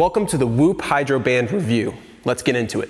Welcome to the Whoop Hydroband review. Let's get into it.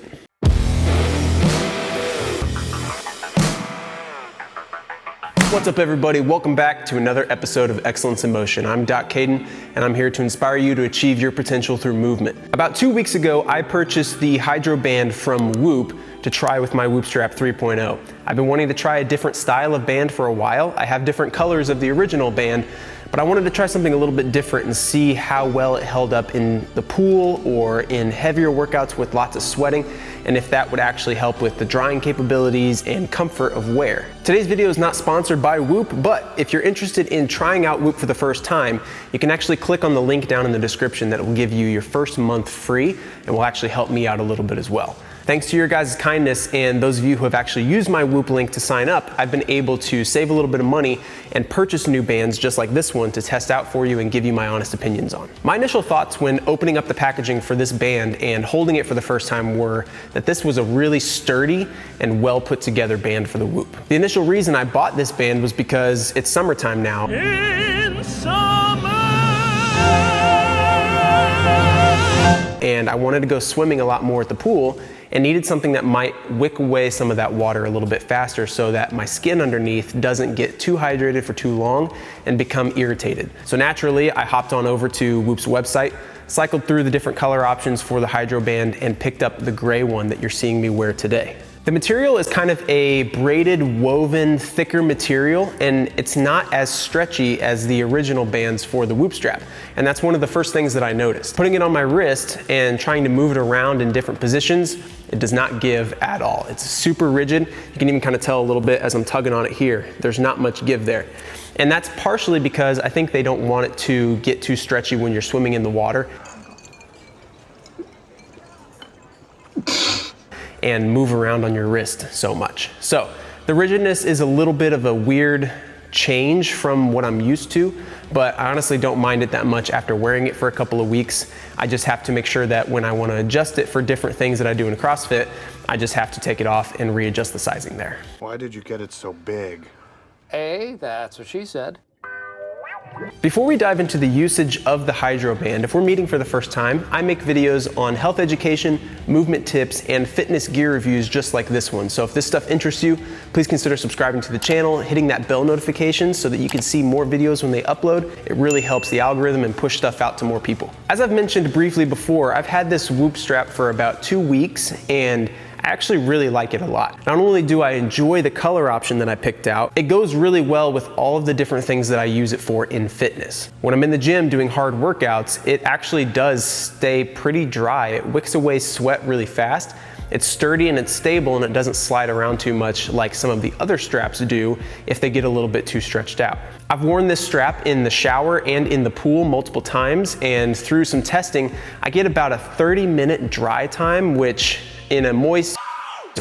What's up everybody? Welcome back to another episode of Excellence in Motion. I'm Doc Caden and I'm here to inspire you to achieve your potential through movement. About 2 weeks ago, I purchased the Hydroband from Whoop to try with my Whoop Strap 3.0. I've been wanting to try a different style of band for a while. I have different colors of the original band, but I wanted to try something a little bit different and see how well it held up in the pool or in heavier workouts with lots of sweating, and if that would actually help with the drying capabilities and comfort of wear. Today's video is not sponsored by Whoop, but if you're interested in trying out Whoop for the first time, you can actually click on the link down in the description that will give you your first month free and will actually help me out a little bit as well. Thanks to your guys' kindness and those of you who have actually used my Whoop link to sign up, I've been able to save a little bit of money and purchase new bands just like this one to test out for you and give you my honest opinions on. My initial thoughts when opening up the packaging for this band and holding it for the first time were that this was a really sturdy and well put together band for the Whoop. The initial reason I bought this band was because it's summertime now. In summer. And I wanted to go swimming a lot more at the pool and needed something that might wick away some of that water a little bit faster so that my skin underneath doesn't get too hydrated for too long and become irritated. So naturally, I hopped on over to Whoop's website, cycled through the different color options for the Hydroband and picked up the gray one that you're seeing me wear today. The material is kind of a braided, woven, thicker material, and it's not as stretchy as the original bands for the Whoop strap. And that's one of the first things that I noticed. Putting it on my wrist and trying to move it around in different positions, it does not give at all. It's super rigid. You can even kind of tell a little bit as I'm tugging on it here. There's not much give there. And that's partially because I think they don't want it to get too stretchy when you're swimming in the water and move around on your wrist so much. So the rigidness is a little bit of a weird change from what I'm used to, but I honestly don't mind it that much after wearing it for a couple of weeks. I just have to make sure that when I want to adjust it for different things that I do in CrossFit, I just have to take it off and readjust the sizing there. Why did you get it so big? That's what she said. Before we dive into the usage of the Hydroband, if we're meeting for the first time, I make videos on health education, movement tips, and fitness gear reviews just like this one. So if this stuff interests you, please consider subscribing to the channel, hitting that bell notification so that you can see more videos when they upload. It really helps the algorithm and push stuff out to more people. As I've mentioned briefly before, I've had this Whoop strap for about 2 weeks and I actually really like it a lot. Not only do I enjoy the color option that I picked out, it goes really well with all of the different things that I use it for in fitness. When I'm in the gym doing hard workouts, it actually does stay pretty dry. It wicks away sweat really fast. It's sturdy and it's stable and it doesn't slide around too much like some of the other straps do if they get a little bit too stretched out. I've worn this strap in the shower and in the pool multiple times, and through some testing, I get about a 30-minute dry time, which in a moist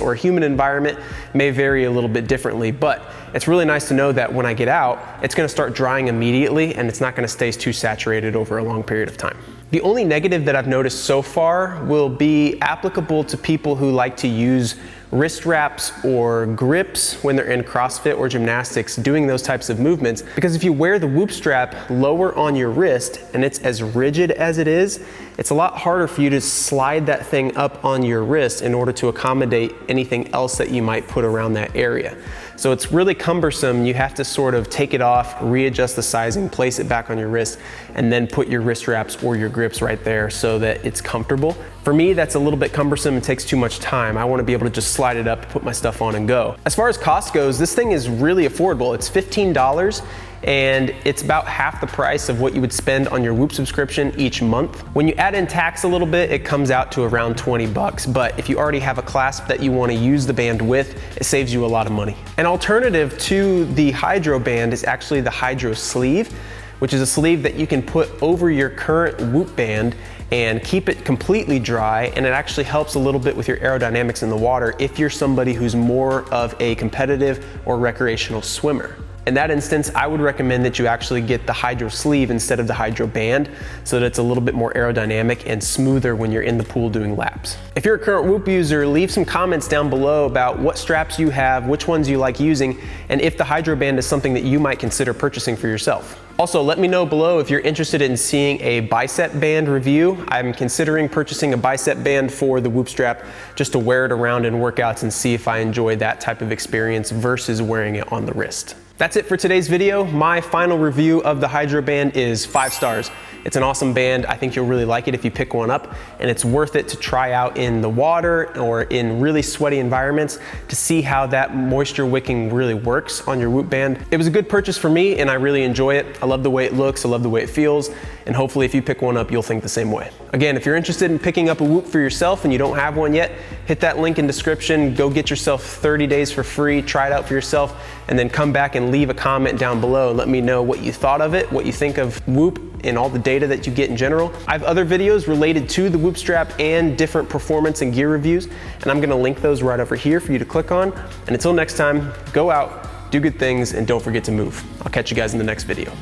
or humid environment may vary a little bit differently, but it's really nice to know that when I get out, it's gonna start drying immediately and it's not gonna stay too saturated over a long period of time. The only negative that I've noticed so far will be applicable to people who like to use wrist wraps or grips when they're in CrossFit or gymnastics doing those types of movements, because if you wear the Whoop strap lower on your wrist and it's as rigid as it is, it's a lot harder for you to slide that thing up on your wrist in order to accommodate anything else that you might put around that area. So it's really cumbersome. You have to sort of take it off, readjust the sizing, place it back on your wrist, and then put your wrist wraps or your grips right there so that it's comfortable. For me, that's a little bit cumbersome and takes too much time. I want to be able to just slide it up, put my stuff on and go. As far as cost goes, this thing is really affordable. It's $15 and it's about half the price of what you would spend on your Whoop subscription each month. When you add in tax a little bit, it comes out to around 20 bucks, but if you already have a clasp that you want to use the band with, it saves you a lot of money. An alternative to the Hydroband is actually the Hydro Sleeve, which is a sleeve that you can put over your current Whoop band and keep it completely dry, and it actually helps a little bit with your aerodynamics in the water if you're somebody who's more of a competitive or recreational swimmer. In that instance, I would recommend that you actually get the Hydro sleeve instead of the Hydro band so that it's a little bit more aerodynamic and smoother when you're in the pool doing laps. If you're a current Whoop user, leave some comments down below about what straps you have, which ones you like using, and if the Hydro band is something that you might consider purchasing for yourself. Also, let me know below if you're interested in seeing a bicep band review. I'm considering purchasing a bicep band for the Whoop strap just to wear it around in workouts and see if I enjoy that type of experience versus wearing it on the wrist. That's it for today's video. My final review of the Hydroband is 5 stars. It's an awesome band. I think you'll really like it if you pick one up, and it's worth it to try out in the water or in really sweaty environments to see how that moisture wicking really works on your Whoop band. It was a good purchase for me, and I really enjoy it. I love the way it looks, I love the way it feels, and hopefully if you pick one up, you'll think the same way. Again, if you're interested in picking up a Whoop for yourself and you don't have one yet, hit that link in description, go get yourself 30 days for free, try it out for yourself, and then come back and leave a comment down below and let me know what you thought of it, what you think of Whoop and all the data that you get in general. I have other videos related to the Whoop strap and different performance and gear reviews, and I'm gonna link those right over here for you to click on. And until next time, go out, do good things, and don't forget to move. I'll catch you guys in the next video.